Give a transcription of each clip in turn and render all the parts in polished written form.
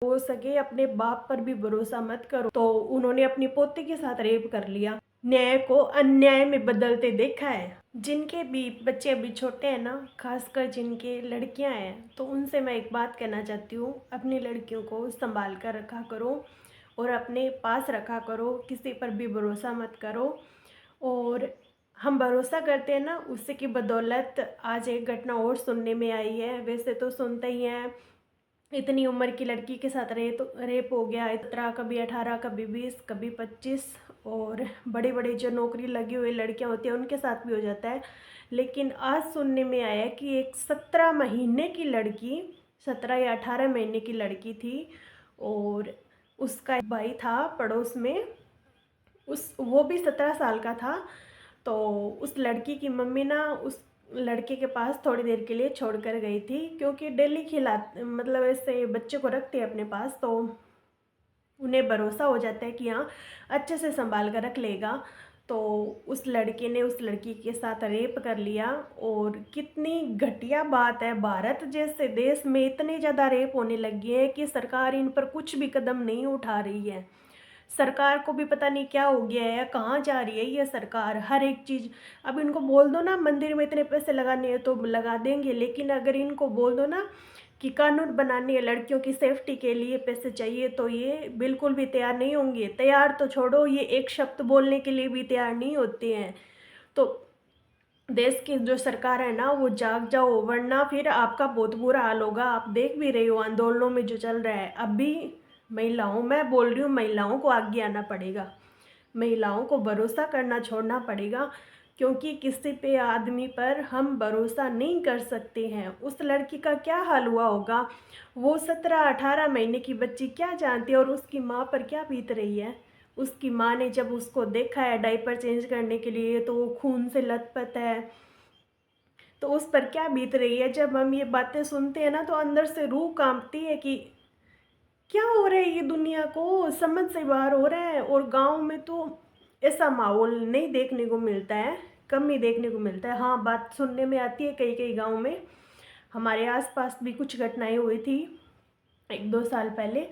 हो सके अपने बाप पर भी भरोसा मत करो। तो उन्होंने अपनी पोती के साथ रेप कर लिया। न्याय को अन्याय में बदलते देखा है। जिनके भी बच्चे अभी छोटे हैं ना, खासकर जिनके लड़कियां हैं, तो उनसे मैं एक बात कहना चाहती हूँ, अपनी लड़कियों को संभाल कर रखा करो और अपने पास रखा करो, किसी पर भी भरोसा मत करो। और हम भरोसा करते हैं ना, उसी की बदौलत आज एक घटना और सुनने में आई है। वैसे तो सुनते ही हैं, इतनी उम्र की लड़की के साथ रेप हो गया, 17, कभी 18, कभी 20, कभी 25, और बड़े बड़े जो नौकरी लगी हुई लड़कियां होती हैं उनके साथ भी हो जाता है। लेकिन आज सुनने में आया कि एक 17 महीने की लड़की, 17 या 18 महीने की लड़की थी, और उसका एक भाई था पड़ोस में, वो भी 17 साल का था। तो उस लड़की की मम्मी ना उस लड़के के पास थोड़ी देर के लिए छोड़ कर गई थी, क्योंकि डेली मतलब ऐसे बच्चे को रखते हैं अपने पास, तो उन्हें भरोसा हो जाता है कि हाँ अच्छे से संभाल कर रख लेगा। तो उस लड़के ने उस लड़की के साथ रेप कर लिया। और कितनी घटिया बात है, भारत जैसे देश में इतने ज़्यादा रेप होने लगे हैं कि सरकार इन पर कुछ भी कदम नहीं उठा रही है। सरकार को भी पता नहीं क्या हो गया है, कहाँ जा रही है ये सरकार। हर एक चीज़, अब इनको बोल दो ना मंदिर में इतने पैसे लगाने हैं तो लगा देंगे, लेकिन अगर इनको बोल दो ना कि कानून बनाने है लड़कियों की सेफ्टी के लिए पैसे चाहिए, तो ये बिल्कुल भी तैयार नहीं होंगे। तैयार तो छोड़ो, ये एक शब्द बोलने के लिए भी तैयार नहीं होते हैं। तो देश की जो सरकार है ना, वो जाग जाओ, वरना फिर आपका बहुत बुरा हाल होगा। आप देख भी रहे हो आंदोलनों में जो चल रहा है अभी। मैं बोल रही हूँ, महिलाओं को आगे आना पड़ेगा, महिलाओं को भरोसा करना छोड़ना पड़ेगा, क्योंकि किसी पे आदमी पर हम भरोसा नहीं कर सकते हैं। उस लड़की का क्या हाल हुआ होगा, वो 17-18 महीने की बच्ची क्या जानती है, और उसकी माँ पर क्या बीत रही है। उसकी माँ ने जब उसको देखा है डायपर चेंज करने के लिए, तो वो खून से लथपथ है, तो उस पर क्या बीत रही है। जब हम ये बातें सुनते हैं ना, तो अंदर से रूह कांपती है कि क्या हो रहा है, ये दुनिया को समझ से बाहर हो रहा है। और गांव में तो ऐसा माहौल नहीं देखने को मिलता है, कम ही देखने को मिलता है। हाँ, बात सुनने में आती है कई कई गांव में। हमारे आसपास भी कुछ घटनाएं हुई थी 1-2 साल पहले।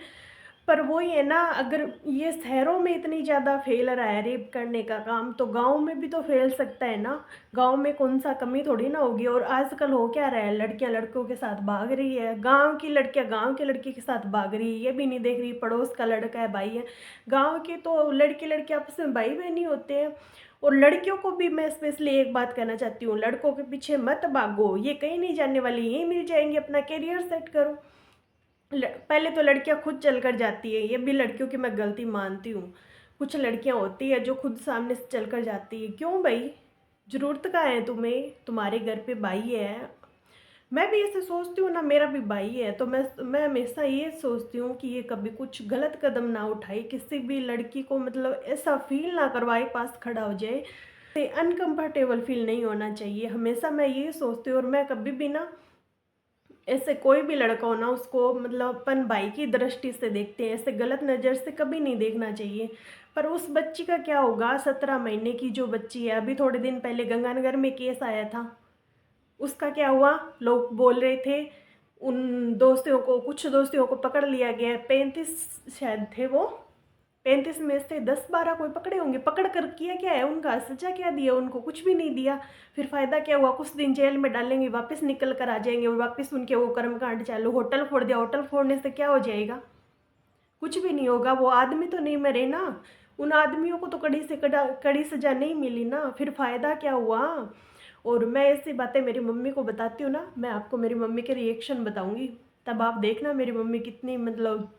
पर वही है ना, अगर ये शहरों में इतनी ज़्यादा फैल रहा है रेप करने का काम, तो गांव में भी तो फैल सकता है ना। गांव में कौन सा कमी थोड़ी ना होगी। और आजकल हो क्या रहा है, लड़कियां लड़कों के साथ भाग रही है, गांव की लड़कियां गांव के लड़के के साथ भाग रही है, ये भी नहीं देख रही पड़ोस का लड़का है, भाई है। गाँव के तो लड़के लड़के आपस में भाई बहन ही होते हैं। और लड़कियों को भी मैं स्पेशली एक बात कहना चाहती हूँ, लड़कों के पीछे मत भागो, ये कहीं नहीं जाने वाली, यहीं मिल जाएंगे, अपना करियर सेट करो। पहले तो लड़कियां खुद चल कर जाती है, ये भी लड़कियों की मैं गलती मानती हूँ। कुछ लड़कियां होती है जो खुद सामने से चल कर जाती है। क्यों भाई, ज़रूरत का है तुम्हें, तुम्हारे घर पे भाई है। मैं भी ऐसे सोचती हूँ ना, मेरा भी भाई है, तो मैं हमेशा ये सोचती हूँ कि ये कभी कुछ गलत कदम ना उठाए, किसी भी लड़की को मतलब ऐसा फील ना करवाए पास खड़ा हो जाए, अनकंफर्टेबल फील नहीं होना चाहिए। हमेशा मैं ये सोचती हूँ, और मैं कभी भी ना ऐसे कोई भी लड़का हो ना, उसको मतलब अपन भाई की दृष्टि से देखते हैं, ऐसे गलत नज़र से कभी नहीं देखना चाहिए। पर उस बच्ची का क्या होगा, 17 महीने की जो बच्ची है, अभी थोड़े दिन पहले गंगानगर में केस आया था, उसका क्या हुआ। लोग बोल रहे थे उन दोस्तियों को, कुछ दोस्तियों को पकड़ लिया गया, 35 शायद थे वो, 35 में से 10-12 कोई पकड़े होंगे। पकड़ कर किया क्या है उनका, सजा क्या दिया उनको, कुछ भी नहीं दिया। फिर फ़ायदा क्या हुआ, कुछ दिन जेल में डालेंगे, वापस निकल कर आ जाएंगे, और वापस उनके वो कर्मकांड चालू। होटल फोड़ दिया, होटल फोड़ने से क्या हो जाएगा, कुछ भी नहीं होगा। वो आदमी तो नहीं मरे ना, उन आदमियों को तो कड़ी से कड़ी सजा नहीं मिली ना, फिर फ़ायदा क्या हुआ। और मैं ऐसी बातें मेरी मम्मी को बताती हूँ ना, मैं आपको मेरी मम्मी के रिएक्शन बताऊँगी, तब आप देखना मेरी मम्मी कितनी मतलब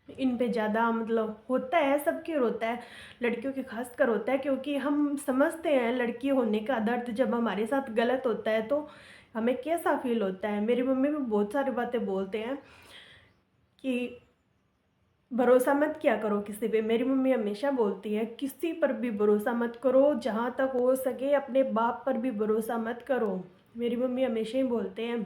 इन पे ज़्यादा मतलब होता है, सबके होता है, लड़कियों के खास कर होता है, क्योंकि हम समझते हैं लड़की होने का दर्द। जब हमारे साथ गलत होता है तो हमें कैसा फील होता है। मेरी मम्मी भी बहुत सारी बातें बोलते हैं कि भरोसा मत किया करो किसी पे। मेरी मम्मी हमेशा बोलती है किसी पर भी भरोसा मत करो, जहाँ तक हो सके अपने बाप पर भी भरोसा मत करो। मेरी मम्मी हमेशा ही बोलते हैं,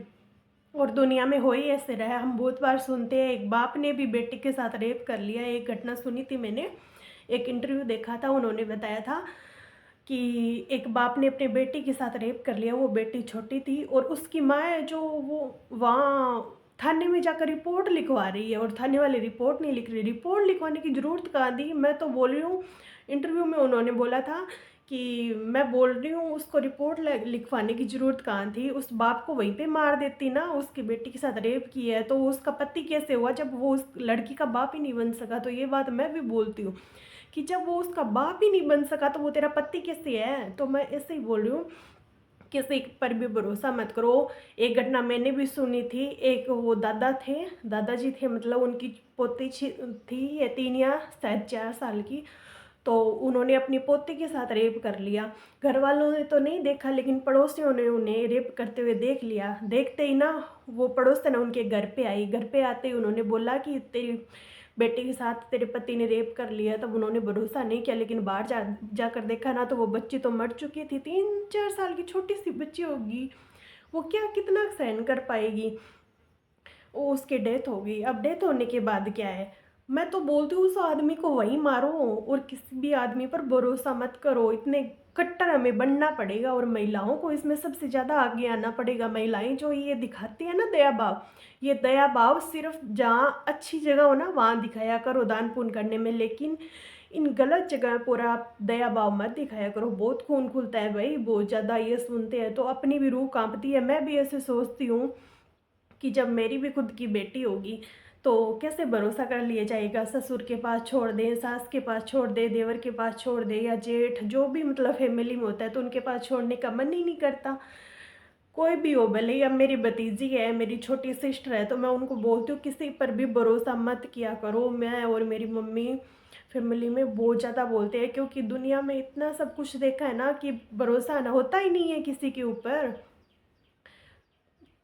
और दुनिया में हो ही ऐसे रहा है। हम बहुत बार सुनते हैं, एक बाप ने भी बेटी के साथ रेप कर लिया। एक घटना सुनी थी मैंने, एक इंटरव्यू देखा था, उन्होंने बताया था कि एक बाप ने अपने बेटी के साथ रेप कर लिया। वो बेटी छोटी थी, और उसकी माँ है जो वो वहाँ थाने में जाकर रिपोर्ट लिखवा रही है, और थाने वाले रिपोर्ट नहीं लिख रही। रिपोर्ट लिखवाने की ज़रूरत कहाँ थी? मैं तो बोल रही हूँ, इंटरव्यू में उन्होंने बोला था कि मैं बोल रही हूँ उसको रिपोर्ट लिखवाने की ज़रूरत कहाँ थी? उस बाप को वहीं पे मार देती ना, उसकी बेटी के साथ रेप किया है तो उसका पति कैसे हुआ जब वो उस लड़की का बाप ही नहीं बन सका? तो ये बात मैं भी बोलती हूँ कि जब वो उसका बाप ही नहीं बन सका तो वो तेरा पति कैसे है? तो मैं ऐसे ही बोल रही हूँ, किसी पर भी भरोसा मत करो। एक घटना मैंने भी सुनी थी, एक वो दादाजी थे, मतलब उनकी पोती थी ये 3 या शायद 4 साल की। तो उन्होंने अपनी पोती के साथ रेप कर लिया। घर वालों ने तो नहीं देखा, लेकिन पड़ोसियों ने उन्हें रेप करते हुए देख लिया। देखते ही ना वो पड़ोसन उनके घर पे आई। घर पे आते ही उन्होंने बोला कि तेरी बेटे के साथ तेरे पति ने रेप कर लिया। तब उन्होंने भरोसा नहीं किया, लेकिन बाहर जाकर देखा ना तो वो बच्ची तो मर चुकी थी। 3-4 साल की छोटी सी बच्ची होगी, वो क्या कितना सहन कर पाएगी? वो उसकी डेथ हो गई। अब डेथ होने के बाद क्या है? मैं तो बोलती हूँ उस आदमी को वहीं मारो, और किसी भी आदमी पर भरोसा मत करो। इतने कट्टर हमें बनना पड़ेगा, और महिलाओं को इसमें सबसे ज़्यादा आगे आना पड़ेगा। महिलाएं जो ये दिखाती है ना दया भाव, ये दया भाव सिर्फ जहाँ अच्छी जगह हो ना वहाँ दिखाया करो दान पुण्य करने में, लेकिन इन गलत जगह पूरा आप दया भाव मत दिखाया करो। बहुत खून खुलता है भाई, बहुत ज़्यादा ये सुनते हैं तो अपनी भी रूह कांपती है। मैं भी ऐसे सोचती हूँ कि जब मेरी भी खुद की बेटी होगी तो कैसे भरोसा कर लिया जाएगा? ससुर के पास छोड़ दे, सास के पास छोड़ दे, देवर के पास छोड़ दे, या जेठ जो भी मतलब फैमिली में होता है तो उनके पास छोड़ने का मन ही नहीं करता। कोई भी हो, भले ही अब मेरी भतीजी है, मेरी छोटी सिस्टर है, तो मैं उनको बोलती हूँ किसी पर भी भरोसा मत किया करो। मैं और मेरी मम्मी फैमिली में बहुत ज़्यादा बोलते हैं, क्योंकि दुनिया में इतना सब कुछ देखा है ना कि भरोसा ना होता ही नहीं है किसी के ऊपर।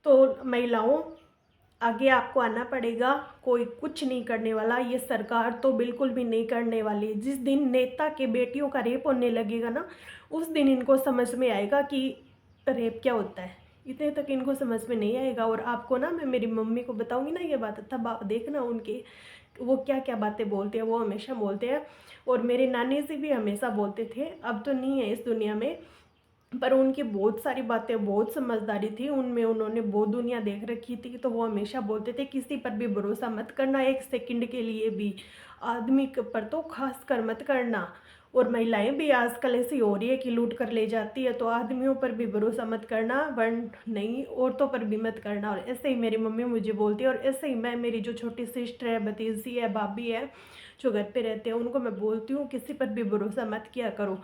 तो महिलाओं, आगे आपको आना पड़ेगा। कोई कुछ नहीं करने वाला, ये सरकार तो बिल्कुल भी नहीं करने वाली। जिस दिन नेता के बेटियों का रेप होने लगेगा ना, उस दिन इनको समझ में आएगा कि रेप क्या होता है। इतने तक इनको समझ में नहीं आएगा। और आपको ना मैं मेरी मम्मी को बताऊंगी ना ये बात, तब आप देखना उनके वो क्या क्या बातें बोलते हैं। वो हमेशा बोलते हैं, और मेरे नानी जी भी हमेशा बोलते थे, अब तो नहीं है इस दुनिया में, पर उनकी बहुत सारी बातें, बहुत समझदारी थी उनमें, उन्होंने बहुत दुनिया देख रखी थी। तो वो हमेशा बोलते थे किसी पर भी भरोसा मत करना, एक सेकंड के लिए भी। आदमी पर तो खास कर मत करना। और महिलाएं भी आजकल ऐसी हो रही है कि लूट कर ले जाती है, तो आदमियों पर भी भरोसा मत करना, वर्ण नहीं औरतों पर भी मत करना। और ऐसे ही मेरी मम्मी मुझे बोलती है, और ऐसे ही मैं, मेरी जो छोटी सिस्टर है, भतीजी है, भाभी है जो घर पे रहते हैं, उनको मैं बोलती हूँ किसी पर भी भरोसा मत किया करो।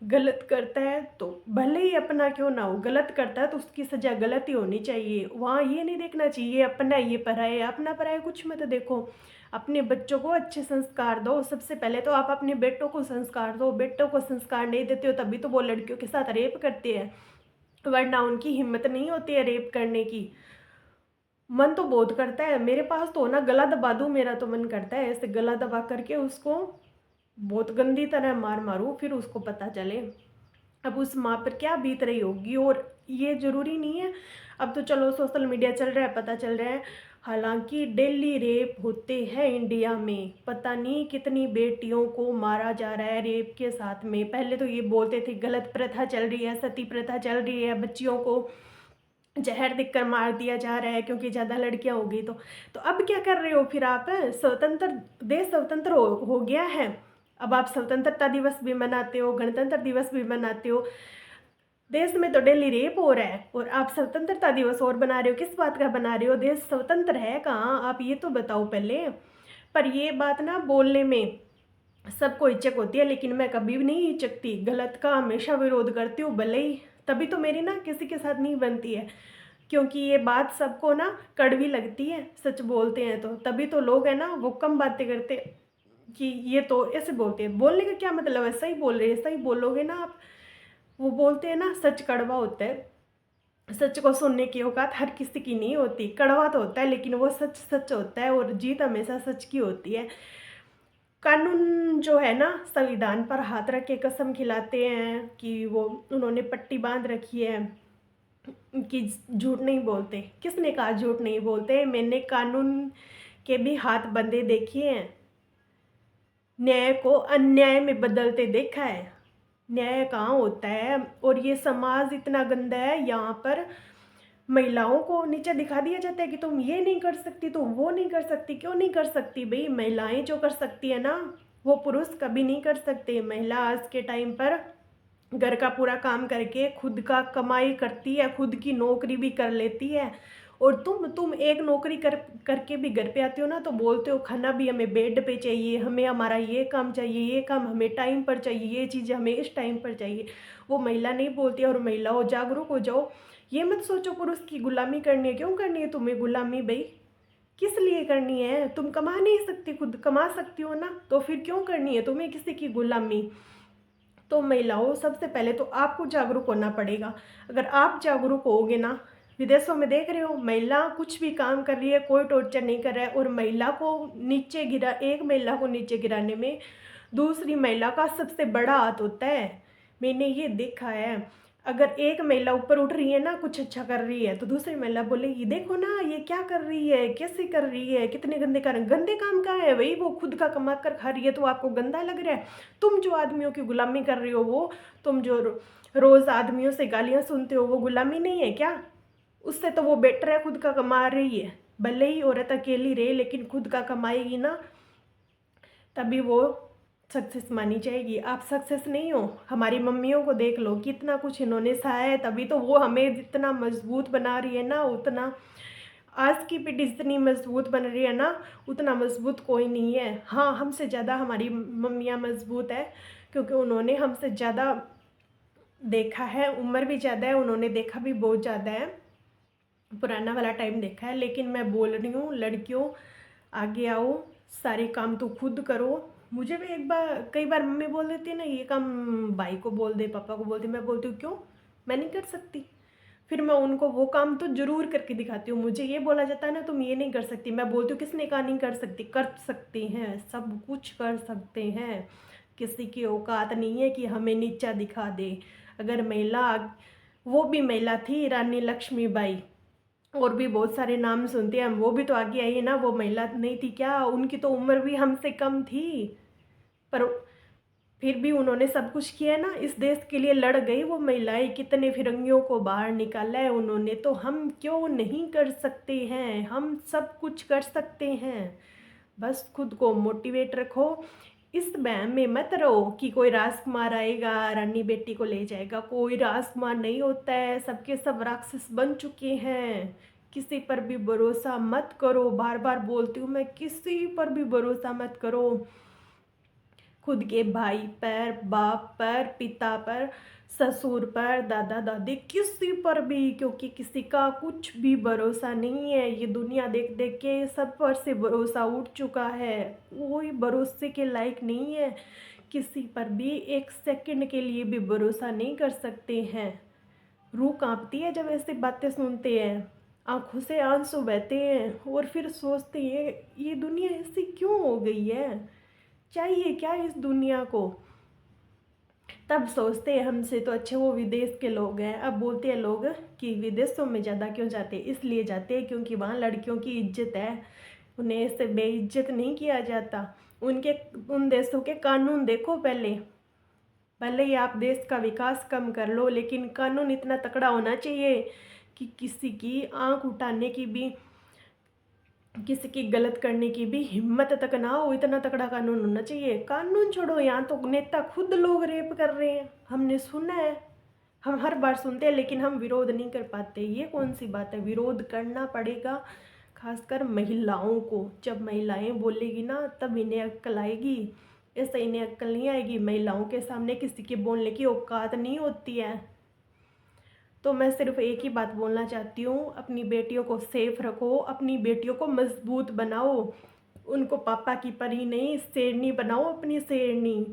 गलत करता है तो भले ही अपना क्यों ना हो, गलत करता है तो उसकी सजा गलत ही होनी चाहिए। वहाँ ये नहीं देखना चाहिए ये अपना ये पराया है, अपना पराया कुछ मत देखो। अपने बच्चों को अच्छे संस्कार दो। सबसे पहले तो आप अपने बेटों को संस्कार दो। बेटों को संस्कार नहीं देते हो तभी तो वो लड़कियों के साथ रेप करते हैं, वरना उनकी हिम्मत नहीं होती है रेप करने की। मन तो बहुत करता है, मेरे पास तो ना गला दबा दूं, मेरा तो मन करता है ऐसे गला दबा करके उसको बहुत गंदी तरह मार मारूं, फिर उसको पता चले अब उस माँ पर क्या बीत रही होगी। और ये ज़रूरी नहीं है, अब तो चलो सोशल मीडिया चल रहा है, पता चल रहा है। हालांकि डेली रेप होते हैं इंडिया में, पता नहीं कितनी बेटियों को मारा जा रहा है रेप के साथ में। पहले तो ये बोलते थे गलत प्रथा चल रही है, सती प्रथा चल रही है, बच्चियों को जहर देकर मार दिया जा रहा है क्योंकि ज़्यादा लड़कियां हो गई। तो अब क्या कर रहे हो फिर आप? स्वतंत्र देश स्वतंत्र हो गया है, अब आप स्वतंत्रता दिवस भी मनाते हो, गणतंत्र दिवस भी मनाते हो। देश में तो डेली रेप हो रहा है और आप स्वतंत्रता दिवस और बना रहे हो। किस बात का बना रहे हो? देश स्वतंत्र है कहाँ, आप ये तो बताओ पहले। पर ये बात ना बोलने में सबको हिचक होती है, लेकिन मैं कभी भी नहीं हिचकती, गलत का हमेशा विरोध करती हूँ भले ही। तभी तो मेरी ना किसी के साथ नहीं बनती है, क्योंकि ये बात सबको ना कड़वी लगती है। सच बोलते हैं तो तभी तो लोग है ना वो कम बातें करते हैं कि ये तो ऐसे बोलते हैं। बोलने का क्या मतलब है, सही बोल रहे हैं, सही बोलोगे ना आप। वो बोलते हैं ना सच कड़वा होता है, सच को सुनने की औकात हर किसी की नहीं होती। कड़वा तो होता है लेकिन वो सच सच होता है, और जीत हमेशा सच की होती है। कानून जो है ना, संविधान पर हाथ रख के कसम खिलाते हैं कि वो उन्होंने पट्टी बांध रखी है कि झूठ नहीं बोलते। किसने कहा झूठ नहीं बोलते? मैंने कानून के भी हाथ बंधे देखे हैं, न्याय को अन्याय में बदलते देखा है। न्याय कहाँ होता है? और ये समाज इतना गंदा है, यहाँ पर महिलाओं को नीचे दिखा दिया जाता है कि तुम ये नहीं कर सकती, तुम वो नहीं कर सकती। क्यों नहीं कर सकती भाई? महिलाएं जो कर सकती है ना, वो पुरुष कभी नहीं कर सकते। महिला आज के टाइम पर घर का पूरा काम करके खुद का कमाई करती है, खुद की नौकरी भी कर लेती है। और तुम एक नौकरी करके भी घर पे आते हो ना, तो बोलते हो खाना भी हमें बेड पे चाहिए, हमें हमारा ये काम चाहिए, ये काम हमें टाइम पर चाहिए, ये चीज़ें हमें इस टाइम पर चाहिए। वो महिला नहीं बोलती है। और महिलाओं जागरूक हो जाओ। ये मत सोचो पुरुष की गुलामी करनी है। क्यों करनी है तुम्हें गुलामी भाई? किस लिए करनी है? तुम कमा नहीं सकती, खुद कमा सकती हो ना, तो फिर क्यों करनी है तुम्हें किसी की गुलामी? तो महिलाओं, सबसे पहले तो आपको जागरूक होना पड़ेगा। अगर आप जागरूक होगे ना, विदेशों में देख रहे हो महिला कुछ भी काम कर रही है, कोई टॉर्चर नहीं कर रहा है। और महिला को नीचे गिरा एक महिला को नीचे गिराने में दूसरी महिला का सबसे बड़ा हाथ होता है। मैंने ये देखा है। अगर एक महिला ऊपर उठ रही है ना, कुछ अच्छा कर रही है, तो दूसरी महिला बोलेगी देखो ना ये क्या कर रही है, कैसे कर रही है, कितने गंदे काम। गंदे काम का है भाई? वो खुद का कमा कर खा रही है तो आपको गंदा लग रहा है? तुम जो आदमियों की गुलामी कर रही हो, वो तुम जो रोज़ आदमियों से गालियाँ सुनते हो, वो गुलामी नहीं है क्या? उससे तो वो बेटर है, खुद का कमा रही है। भले ही औरत अकेली रहे, लेकिन खुद का कमाएगी ना, तभी वो सक्सेस मानी जाएगी। आप सक्सेस नहीं हो। हमारी मम्मियों को देख लो, कितना कुछ इन्होंने सहा है, तभी तो वो हमें जितना मजबूत बना रही है ना, उतना आज की पीढ़ी जितनी मजबूत बन रही है ना, उतना मजबूत कोई नहीं है। हाँ, हमसे ज़्यादा हमारी मम्मियाँ मजबूत है, क्योंकि उन्होंने हमसे ज़्यादा देखा है, उम्र भी ज़्यादा है, उन्होंने देखा भी बहुत ज़्यादा है, पुराना वाला टाइम देखा है। लेकिन मैं बोल रही हूँ लड़कियों, आगे आओ, सारे काम तो खुद करो। मुझे भी कई बार मम्मी बोल देती है ना, ये काम भाई को बोल दे, पापा को बोल दे। मैं बोलती हूँ क्यों, मैं नहीं कर सकती? फिर मैं उनको वो काम तो ज़रूर करके दिखाती हूँ। मुझे ये बोला जाता है ना तुम ये नहीं कर सकती, मैं बोलती हूँ किसने कहा नहीं कर सकती? कर सकती हैं, सब कुछ कर सकते हैं। किसी की औकात नहीं है कि हमें नीचा दिखा दे। अगर महिला, वो भी महिला थी रानी लक्ष्मीबाई, और भी बहुत सारे नाम सुनते हैं हम, वो भी तो आगे आई है ना। वो महिला नहीं थी क्या? उनकी तो उम्र भी हमसे कम थी, पर फिर भी उन्होंने सब कुछ किया ना, इस देश के लिए लड़ गई वो महिलाएं। कितने फिरंगियों को बाहर निकाला है उन्होंने। तो हम क्यों नहीं कर सकते हैं? हम सब कुछ कर सकते हैं। बस खुद को मोटिवेट रखो। इस वहम में मत रहो कि कोई राजकुमार आएगा रानी बेटी को ले जाएगा। कोई राजकुमार नहीं होता है, सबके सब राक्षस बन चुके हैं। किसी पर भी भरोसा मत करो। बार बार बोलती हूँ मैं, किसी पर भी भरोसा मत करो। खुद के भाई पर, बाप पर, पिता पर, ससुर पर, दादा दादी, किसी पर भी, क्योंकि किसी का कुछ भी भरोसा नहीं है। ये दुनिया देख देख के सब पर से भरोसा उठ चुका है। कोई भरोसे के लायक नहीं है। किसी पर भी एक सेकंड के लिए भी भरोसा नहीं कर सकते हैं। रूह कांपती है जब ऐसी बातें सुनते हैं, आंखों से आंसू बहते हैं, और फिर सोचते हैं ये दुनिया ऐसी क्यों हो गई है, चाहिए क्या इस दुनिया को? तब सोचते हैं हमसे तो अच्छे वो विदेश के लोग हैं। अब बोलते हैं लोग कि विदेशों में ज़्यादा क्यों जाते हैं? इसलिए जाते हैं क्योंकि वहाँ लड़कियों की इज्जत है, उन्हें ऐसे बेइज्जत नहीं किया जाता। उनके उन देशों के कानून देखो पहले। भले ही आप देश का विकास कम कर लो, लेकिन कानून इतना तकड़ा होना चाहिए कि किसी की आंख उठाने की भी, किसी की गलत करने की भी हिम्मत तक ना हो। इतना तगड़ा कानून होना चाहिए। कानून छोड़ो, यहाँ तो नेता खुद लोग रेप कर रहे हैं, हमने सुना है। हम हर बार सुनते हैं, लेकिन हम विरोध नहीं कर पाते। ये कौन सी बात है? विरोध करना पड़ेगा, खासकर महिलाओं को। जब महिलाएं बोलेगी ना, तब इन्हें अक्ल आएगी। ऐसे इन्हें अक्ल नहीं आएगी। महिलाओं के सामने किसी के बोलने की औकात नहीं होती है। तो मैं सिर्फ एक ही बात बोलना चाहती हूँ, अपनी बेटियों को सेफ रखो, अपनी बेटियों को मजबूत बनाओ। उनको पापा की परी नहीं, शेरनी बनाओ, अपनी शेरनी।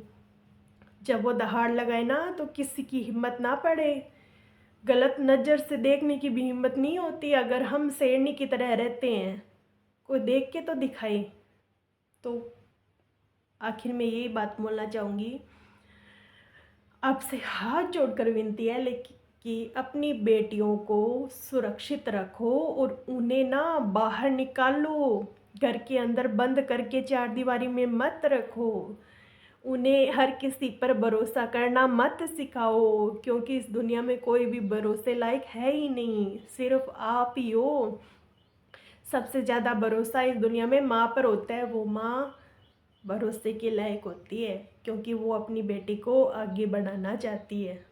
जब वो दहाड़ लगाए ना, तो किसी की हिम्मत ना पड़े। गलत नज़र से देखने की भी हिम्मत नहीं होती अगर हम शेरनी की तरह रहते हैं। कोई देख के तो दिखाए। तो आखिर में यही बात बोलना चाहूँगी, आपसे हाथ जोड़कर विनती है, लेकिन कि अपनी बेटियों को सुरक्षित रखो और उन्हें ना बाहर निकालो। घर के अंदर बंद करके चार दीवारी में मत रखो। उन्हें हर किसी पर भरोसा करना मत सिखाओ, क्योंकि इस दुनिया में कोई भी भरोसे लायक है ही नहीं, सिर्फ आप ही हो। सबसे ज़्यादा भरोसा इस दुनिया में माँ पर होता है। वो माँ भरोसे के लायक होती है, क्योंकि वो अपनी बेटी को आगे बढ़ाना चाहती है।